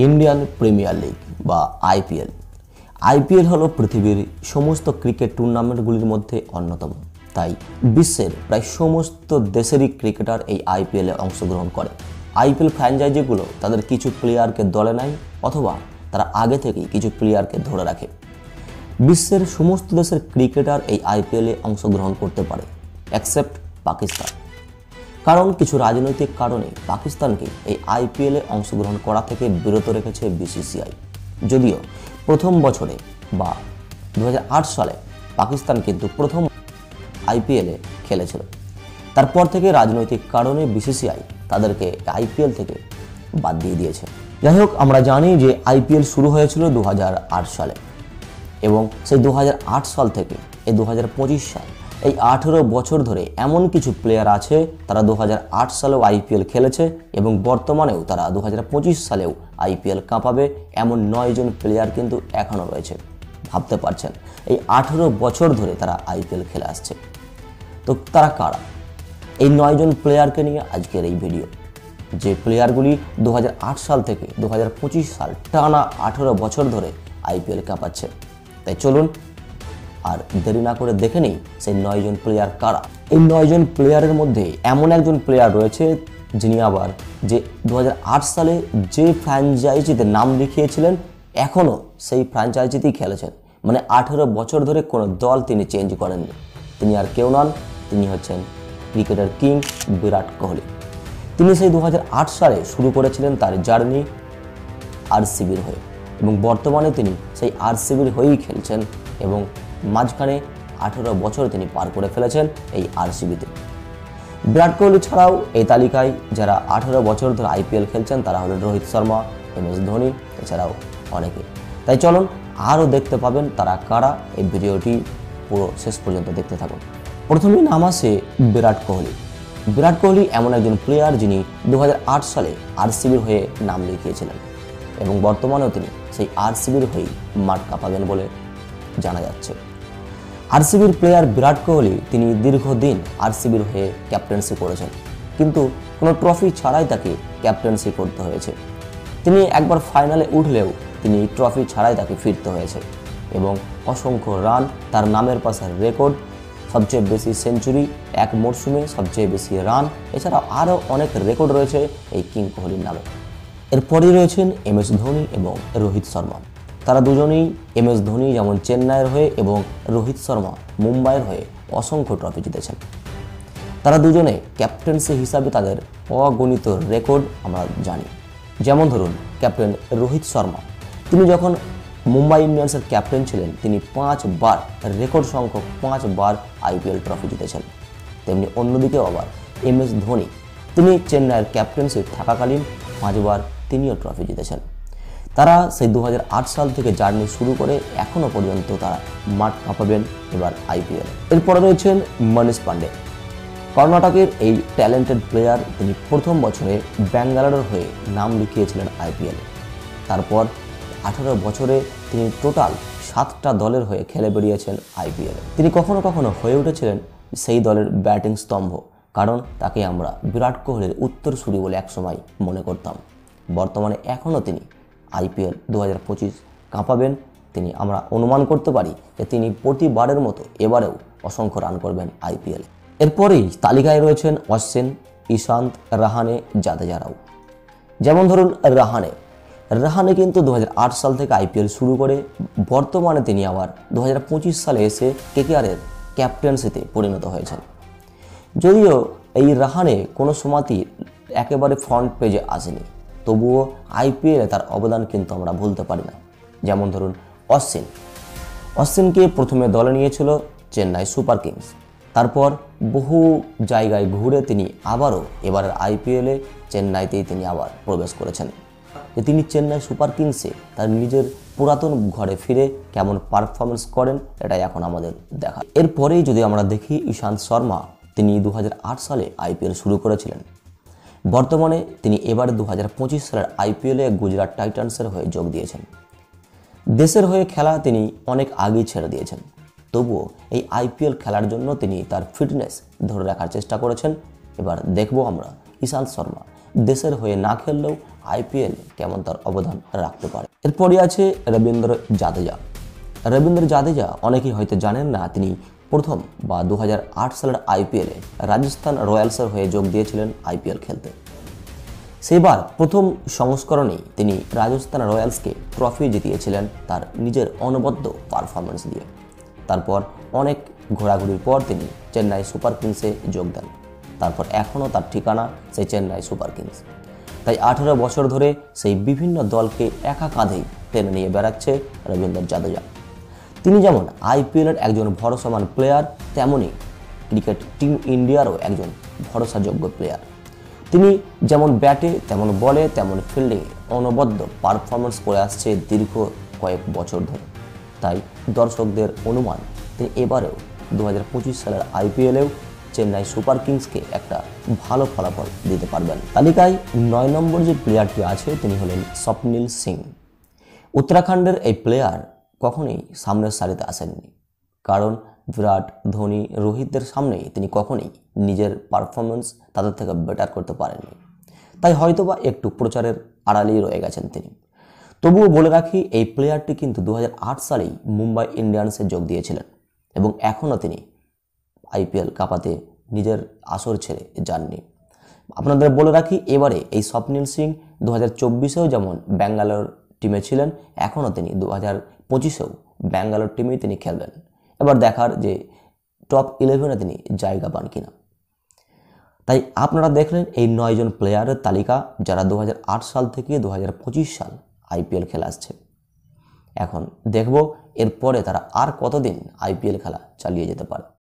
Indian premier league বা IPL. IPL হলো পৃথিবীর সমস্ত ক্রিকেট টুর্নামেন্টগুলির মধ্যে অন্যতম। তাই বিশ্বের প্রায় সমস্ত দেশেরই ক্রিকেটার এই আইপিএলে অংশগ্রহণ করে। আইপিএল ফ্র্যাঞ্চাইজিগুলো তাদের কিছু প্লেয়ারকে দলে নেয় অথবা তারা আগে থেকেই কিছু প্লেয়ারকে ধরে রাখে। বিশ্বের সমস্ত দেশের ক্রিকেটার এই আইপিএলে অংশগ্রহণ করতে পারে এক্সেপ্ট পাকিস্তান, কারণ কিছু রাজনৈতিক কারণে পাকিস্তানকে এই আইপিএলে অংশগ্রহণ করা থেকে বিরত রেখেছে বিসিসিআই। যদিও প্রথম বছরে বা 2008 সালে পাকিস্তান কিন্তু প্রথম আইপিএলে খেলেছিল, তারপর থেকে রাজনৈতিক কারণে বিসিসিআই তাদেরকে আইপিএল থেকে বাদ দিয়ে দিয়েছে। যাই হোক, আমরা জানি যে আইপিএল শুরু হয়েছিল 2008 সালে এবং সেই 2008 সাল থেকে এই 2025 সাল, এই 18 বছর ধরে এমন কিছু প্লেয়ার আছে তারা 2008 সালেও আইপিএল খেলেছে এবং বর্তমানেও তারা 2025 সালেও আইপিএল কাঁপাবে। এমন 9 জন প্লেয়ার কিন্তু এখনও রয়েছে। ভাবতে পারছেন, এই 18 বছর ধরে তারা আইপিএল খেলে আসছে। তো তারা কারা? এই 9 জন প্লেয়ারকে নিয়ে আজকের এই ভিডিও, যে প্লেয়ারগুলি 2008 সাল থেকে 2025 সাল টানা 18 বছর ধরে আইপিএল কাঁপাচ্ছে। তাই চলুন আর দেরি না করে দেখে নেই সেই 9 জন প্লেয়ার কারা। এই 9 জন প্লেয়ারের মধ্যে এমন একজন প্লেয়ার রয়েছে যিনি আবার যে 2008 সালে যে ফ্র্যাঞ্চাইজিতে নাম লিখিয়েছিলেন এখনও সেই ফ্র্যাঞ্চাইজিতেই খেলেছেন, মানে 18 বছর ধরে কোনো দল তিনি চেঞ্জ করেননি। তিনি আর কেউ নন, তিনি হচ্ছেন ক্রিকেটের কিং বিরাট কোহলি। তিনি সেই 2008 সালে শুরু করেছিলেন তার জার্নি আরসিবির হয়ে এবং বর্তমানে তিনি সেই আরসিবির হয়েই খেলছেন এবং মাঝখানে 18 বছর তিনি পার করে ফেলেছেন এই আরসিবিতে। বিরাট কোহলি ছাড়াও এই তালিকায় যারা 18 বছর ধরে আইপিএল খেলছেন তারা হলেন রোহিত শর্মা, এমএস ধোনি, এছাড়াও অনেকে। তাই চলুন আরও দেখতে পাবেন তারা কারা। এই ভিডিওটি পুরো শেষ পর্যন্ত দেখতে থাকুন। প্রথমেই নাম আসে বিরাট কোহলি। বিরাট কোহলি এমন একজন প্লেয়ার যিনি 2008 সালে আরসিবির হয়ে নাম লিখিয়েছিলেন এবং বর্তমানেও তিনি সেই আরসিবির হয়েই মাঠ কাঁপাবেন বলে জানা যাচ্ছে। আরসিবির প্লেয়ার বিরাট কোহলি তিনি দীর্ঘদিন আরসিবির হয়ে ক্যাপ্টেন্সি করেছেন, কিন্তু কোনো ট্রফি ছাড়াই তাকে ক্যাপ্টেন্সি করতে হয়েছে। তিনি একবার ফাইনালে উঠলেও তিনি ট্রফি ছাড়াই তাকে ফিরতে হয়েছে এবং অসংখ্য রান তার নামের পাশে রেকর্ড, সবচেয়ে বেশি সেঞ্চুরি এক মরশুমে, সবচেয়ে বেশি রান, এছাড়াও আরও অনেক রেকর্ড রয়েছে এই কিং কোহলির নামে। এরপরই রয়েছেন এমএস ধোনি এবং রোহিত শর্মা। তারা দুজনেই, এমএস ধোনি যেমন চেন্নাইয়ের হয়ে এবং রোহিত শর্মা মুম্বাইয়ের হয়ে অসংখ্য ট্রফি জিতেছেন। তারা দুজনে ক্যাপ্টেন্সি হিসাবে তাদের অগণিত রেকর্ড আমরা জানি। যেমন ধরুন ক্যাপ্টেন রোহিত শর্মা, তিনি যখন মুম্বাই ইন্ডিয়ান্সের ক্যাপ্টেন ছিলেন তিনি 5 বার, রেকর্ড সংখ্যক 5 বার আইপিএল ট্রফি জিতেছেন। তেমনি অন্যদিকেও আবার এমএস ধোনি, তিনি চেন্নাইয়ের ক্যাপ্টেন্সি থাকাকালীন 5 বার তিনিও ট্রফি জিতেছেন। তারা সেই 2008 সাল থেকে জার্নি শুরু করে এখনও পর্যন্ত তারা মাঠ কাঁপাবেন এবার আইপিএল। এরপরে রয়েছেন মনীষ পান্ডে। কর্ণাটকের এই ট্যালেন্টেড প্লেয়ার, তিনি প্রথম বছরে ব্যাঙ্গালোরের হয়ে নাম লিখিয়েছিলেন আইপিএলে। তারপর 18 বছরে তিনি টোটাল 7টা দলের হয়ে খেলে বেরিয়েছেন আইপিএলে। তিনি কখনো কখনো হয়ে উঠেছিলেন সেই দলের ব্যাটিং স্তম্ভ, কারণ তাকে আমরা বিরাট কোহলির উত্তরসূরি বলে একসময় মনে করতাম। বর্তমানে এখনও তিনি আইপিএল 2025 কাঁপাবেন। তিনি, আমরা অনুমান করতে পারি যে তিনি প্রতিবারের মতো এবারেও অসংখ্য রান করবেন আইপিএল। এরপরেই তালিকায় রয়েছেন অশ্বিন, ইশান্ত, রাহানে, জাদেজারাও। যেমন ধরুন রাহানে কিন্তু 2008 সাল থেকে আইপিএল শুরু করে বর্তমানে তিনি আবার 2025 সালে এসে কেকেআরের ক্যাপ্টেন্সিতে পরিণত হয়েছেন। যদিও এই রাহানে কোনো সময়ই একেবারে ফ্রন্ট পেজে আসেনি, তবুও আইপিএলে তার অবদান কিন্তু আমরা ভুলতে পারি না। যেমন ধরুন অশ্বিনকে প্রথমে দলে নিয়েছিল চেন্নাই সুপার কিংস, তারপর বহু জায়গায় ঘুরে তিনি আবারও এবারের আইপিএলে চেন্নাইতেই তিনি আবার প্রবেশ করেছেন। যে তিনি চেন্নাই সুপার কিংসে তার নিজের পুরাতন ঘরে ফিরে কেমন পারফরমেন্স করেন এটাই এখন আমাদের দেখা। এরপরেই যদি আমরা দেখি ইশান্ত শর্মা, তিনি 2008 সালে আইপিএল শুরু করেছিলেন। বর্তমানে তিনি এবারে 2025 সালের আইপিএলে গুজরাট টাইটান্সের হয়ে যোগ দিয়েছেন। দেশের হয়ে খেলা তিনি অনেক আগেই ছেড়ে দিয়েছেন, তবুও এই আইপিএল খেলার জন্য তিনি তার ফিটনেস ধরে রাখার চেষ্টা করেছেন। এবার দেখব আমরা ইশান্ত শর্মা দেশের হয়ে না খেললেও আইপিএল কেমন তার অবদান রাখতে পারে। এরপরই আছে রবীন্দ্র জাদেজা। রবীন্দ্র জাদেজা অনেকেই হয়তো জানেন না, তিনি প্রথম বা 2008 সালের আইপিএলে রাজস্থান রয়্যালসের হয়ে যোগ দিয়েছিলেন আইপিএল খেলতে। সেবার প্রথম সংস্করণেই তিনি রাজস্থান রয়্যালসকে ট্রফি জিতিয়েছিলেন তার নিজের অনবদ্য পারফরমেন্স দিয়ে। তারপর অনেক ঘোরাঘুরির পর তিনি চেন্নাই সুপার কিংসে যোগ দেন। তারপর এখনও তার ঠিকানা সেই চেন্নাই সুপার কিংস। তাই 18 বছর ধরে সেই বিভিন্ন দলকে একা কাঁধেই টেনে নিয়ে বেড়াচ্ছে রবীন্দ্র জাদেজা। তিনি যেমন আইপিএলের একজন ভরসামান প্লেয়ার, তেমনই ক্রিকেট টিম ইন্ডিয়ারও একজন ভরসাযোগ্য প্লেয়ার। তিনি যেমন ব্যাটে, তেমন বলে, তেমন ফিল্ডিংয়ে অনবদ্য পারফরমেন্স করে আসছে দীর্ঘ কয়েক বছর ধরে। তাই দর্শকদের অনুমান তিনি এবারেও 2025 সালের আইপিএলেও চেন্নাই সুপার কিংসকে একটা ভালো ফলাফল দিতে পারবেন। তালিকায় 9 নম্বর যে প্লেয়ারটি আছে তিনি হলেন স্বপ্নিল সিং। উত্তরাখণ্ডের এই প্লেয়ার কখনোই সামনের সারিতে আসেননি, কারণ বিরাট, ধোনি, রোহিতদের সামনেই তিনি কখনোই নিজের পারফরমেন্স তাদের থেকে বেটার করতে পারেননি। তাই হয়তোবা একটু প্রচারের আড়ালেই রয়ে গেছেন তিনি। তবুও বলে রাখি, এই প্লেয়ারটি কিন্তু 2008 সালেই মুম্বাই ইন্ডিয়ান্সে যোগ দিয়েছিলেন এবং এখনও তিনি আইপিএল কাপাতে নিজের আসর ছেড়ে যাননি। আপনাদের বলে রাখি, এবারে এই স্বপ্নিল সিং 2024-এও যেমন ব্যাঙ্গালোর টিমে ছিলেন, এখনও তিনি 2025-এও ব্যাঙ্গালোর টিমেই তিনি খেলবেন। এবার দেখার যে টপ 11-এ তিনি জায়গা পান কিনা। তাই আপনারা দেখলেন এই 9 জন প্লেয়ারের তালিকা, যারা 2008 সাল থেকে 2025 সাল আইপিএল খেলা আসছে। এখন দেখব এরপরে তারা আর কতদিন আইপিএল খেলা চালিয়ে যেতে পারে।